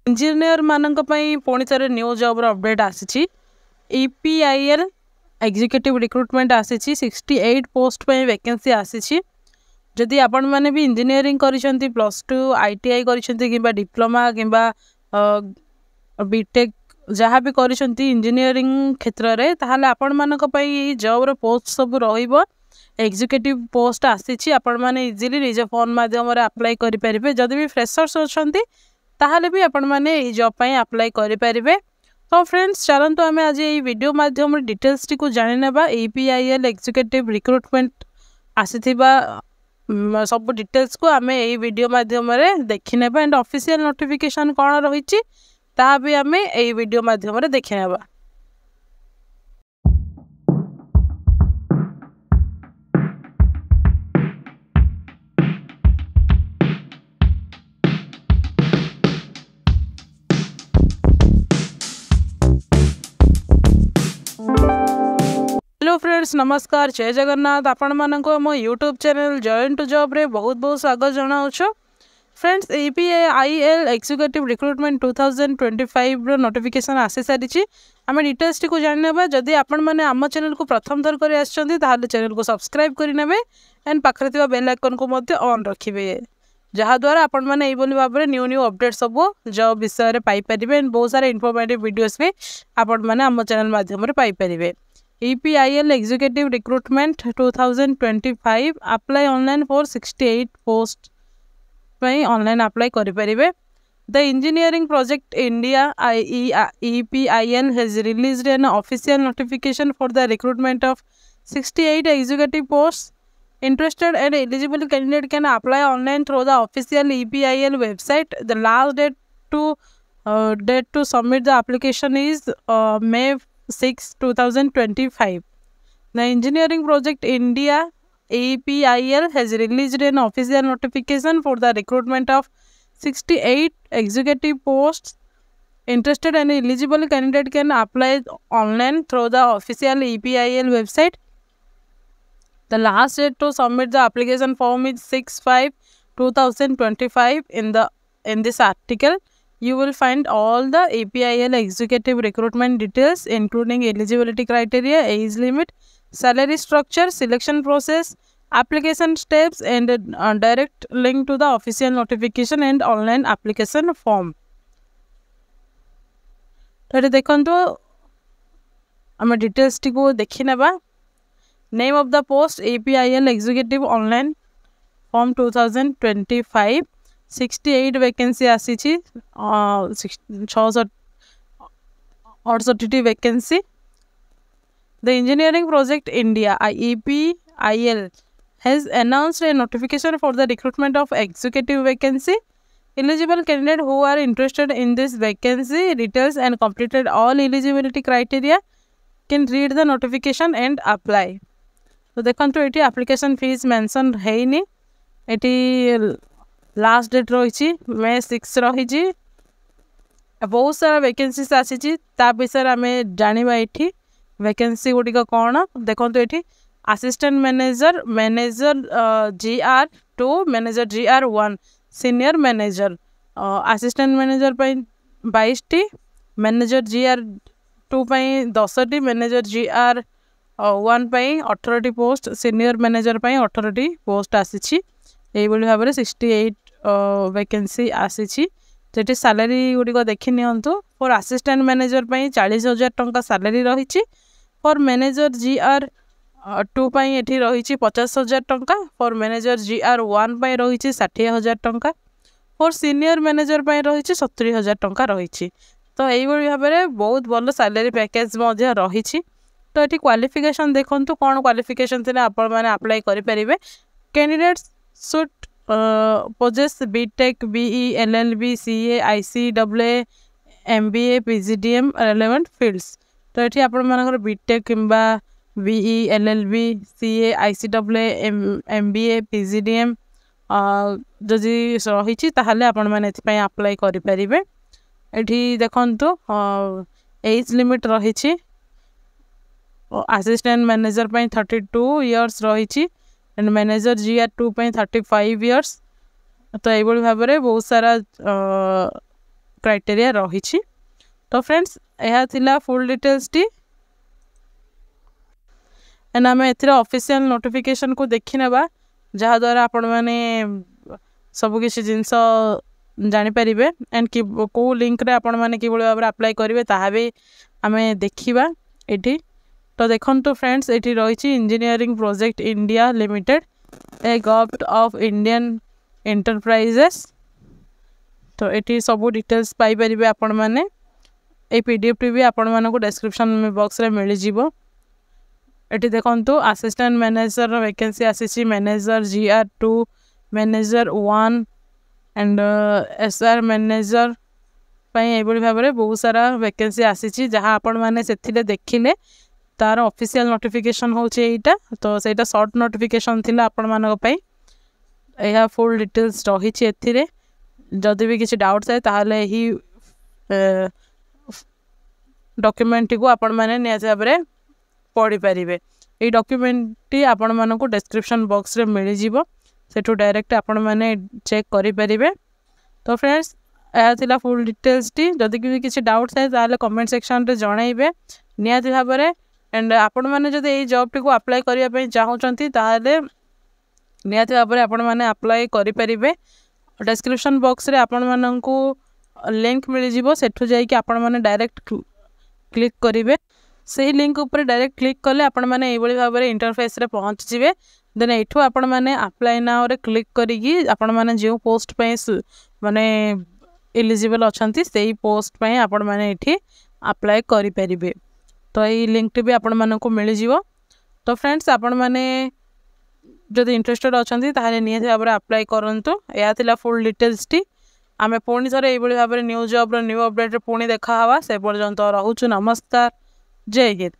Engineer मानक पई पुणी थे न्यू जॉब अपडेट आसी EPIL एग्जीक्यूटिव रिक्रुटमेंट आसी 68 पोस्ट पे वैकेंसी आसी जदि आपण मैंने भी इंजीनियरिंग करिसेंती +2 ITI करिसेंती किबा डिप्लोमा किबा बीटेक जहाँ भी करिसेंती इंजीनियरिंग क्षेत्र रे ताहाले आपण मानक पई जॉब रो पोस्ट सब रहिबो एग्जीक्यूटिव पोस्ट आसी आपण माने इजीली निज फोन माध्यम रे अप्लाई करि परिबे जदि भी फ्रेशर्स अछंती ताहाले भी आपण माने ई जॉब पई अप्लाई करि परिबे। तो फ्रेंड्स चलंतु आमे आज ई वीडियो माध्यम रे डिटेल्स टी को जानि नेबा EPIL एग्जीक्यूटिव रिक्रुटमेंट आसीथिबा सब डिटेल्स को आमे ई वीडियो माध्यम रे देखि नेबा एंड ऑफिशियल नोटिफिकेशन कोन रहिछि ता भी आमे ई वीडियो माध्यम रे देखि नेबा। हेलो फ्रेंड्स नमस्कार जय जगन्नाथ आपण मानक मो YouTube channel join to job रे बहुत बहुत स्वागत जनाउछो। फ्रेंड्स EPIL एग्जीक्यूटिव रिक्रुटमेंट 2025 रो नोटिफिकेशन आसी सारी आम डिटेल्स टी को जाननेबा जदि आपण माने आम चैनल को प्रथम थर करी आछंती ताहाले चैनल को सब्सक्राइब करि नेबे एंड पाखरे थिबा बेल आइकन को मध्ये ऑन रखिबे जहा द्वारा आपण माने एई बोली भाबरे न्यू न्यू अपडेट सब जॉब विषय रे पाई परिबे एंड बहुत सारे इंफॉर्मेटिव वीडियोस भी आपण माने आम चैनल माध्यम रे पाई परिबे। EPIL Executive Recruitment 2025 apply online for 68 post ପାଇଁ online apply କରି परिबे। The Engineering Project India EPIL has released an official notification for the recruitment of 68 executive posts. Interested and eligible candidate can apply online through the official EPIL website. The last date to submit the application is May 6, 2025. The Engineering Project India EPIL has released an official notification for the recruitment of 68 executive posts. Interested and eligible candidate can apply online through the official EPIL website. The last date to submit the application form is 6/5/2025. In this article you will find all the EPIL executive recruitment details including eligibility criteria, age limit, salary structure, selection process, application steps and a direct link to the official notification and online application form. तो देखंतु आम details T को देखि नेबा। Name of the post EPIL executive online form 2025 68 vacancy आसी 668 vacancy. The Engineering Project India EPIL has announced a notification for the recruitment of executive vacancy. Eligible candidates who are interested in this vacancy details and completed all eligibility criteria can read the notification and apply. तो देखंतु eighty application fees mention हेनी eighty last date रही May 6 रही बहुत सारा vacancies आसी ता विषय आम जाना ये वैकेंसी गुड़िक कौन देखो ये assistant manager GR2 manager GR1 senior manager assistant manager 22टी मैनेजर GR2 10टी मैनेजर GR1 18टी पोस्ट सीनियर मैनेजर 18टी पोस्ट आसी भाव में 68 वैकेंसी आसी जेटी सैलरी गुड़िक देखी नियंतु फॉर असिस्टेंट मैनेजर 40,000 टंका सैलरी रही फॉर मैनेजर GR2 ये रही 50,000 टंका फॉर मैनेजर GR1 रही 60,000 टंका फॉर सीनियर मैनेजर रही 70,000 टंका रही। तो यही भाव में बहुत भल सैलरी पैकेज रही। तो ये क्वालिफिकेशन देखो कौन क्वालिफिकेशन थे आपण मैंने अप्लाई करेंगे। Candidates should possess BTech, BE, LLB, CA, ICAA, MBA, PGDM relevant fields. तो ये आपण मानकर BTech किंबा BE, LLB, CA, ICAA, MBA, PGDM जदि रही ताहले आपण माने एथि अप्लाई करि परिबे। एठी देखंतु एज लिमिट रही असिस्टेंट मैनेजर 32 इयर्स रही एंड मैनेजर GR2 35 इयर्स। तो ये भाव में बहुत सारा क्राइटेरिया रही। तो फ्रेंड्स यह थिला फुल डिटेल्स टी एंड आम ए ऑफिशियल नोटिफिकेशन को देखी नेबा जहाँ द्वारा आपण मैंने सबकि जिनस जानीपर एंड कौ लिंक रे आपण मैंने कि भाव में अप्लाई करेंगे ताहा भी आम देखा ये। तो देखो फ्रेंड्स ये रही engineering project India limited A government of Indian enterprises. तो ये सब डिटेल्स पाइपर आपण मैंने ये पीडीएफ टी भी आपण मानक डिस्क्रिप्शन बॉक्स रे मिल जिवो। ये देखो असिस्टेंट मैनेजर वैकेंसी आसी manager GR2 manager 1 and SR manager ये भाव में बहुत सारा वैकेंसी आसी जहाँ आपण मैंने से देखिले तार ऑफिशियल नोटिफिकेशन होटा। तो सेटा शॉर्ट नोटिफिकेशन थिला आपण मानक यह फुल डिटेल्स रही। जदि भी किसी डाउट्स है ताहले ही डॉक्यूमेंट टी को आपण मैंने निहाती भाव में पढ़ी पारे। ये डॉक्यूमेंट टी आपण मानक डिस्क्रिप्शन बॉक्स रे मिल जिवो सेठू डायरेक्ट आपण मैंने चेक करि परिबे। तो फ्रेंड्स यह थिला फुल डिटेल्स टी जदि भी किसी डाउट्स है ताहले कमेंट सेक्शन रे जणाइबे निहाती भाव में। एंड आपण मैंने जदि ये जॉब टी को अप्लाई करिया पई चाहउचंती ताहले निहाती भाव में आपण मैंने अप्लाई करि परिबे। डिस्क्रिप्शन बॉक्स रे आपण माननकु लिंक मिल जिवो सेठू जाई कि आपण मैंने डायरेक्ट क्लिक करेंगे। से लिंक ऊपर डायरेक्ट क्लिक कले आपण मैंने ये भाव में इंटरफेस रे पहुँच जाए। देन एठू आपण मैंने अप्लाई नाउ रे क्लिक करी आपण मैंने जो पोस्ट पे माने एलिजिबल अच्छी से पोस्ट पे आपण मैंने ये अप्लाई करि परिबे। तो ये लिंक भी आपण मानक मिल जिवो। तो फ्रेंड्स आपण मैंने जब इंटरेस्टेड अच्छा ताहले निहाती भाव में अप्लाई करंतु। या थिला फुल डिटेल्स टी आमे पुणी थरे ये भाव में न्यू जॉब न्यू अपडेट पुणी देखा हवा। से पर्यंत रहुछु। नमस्कार। जय हिंद।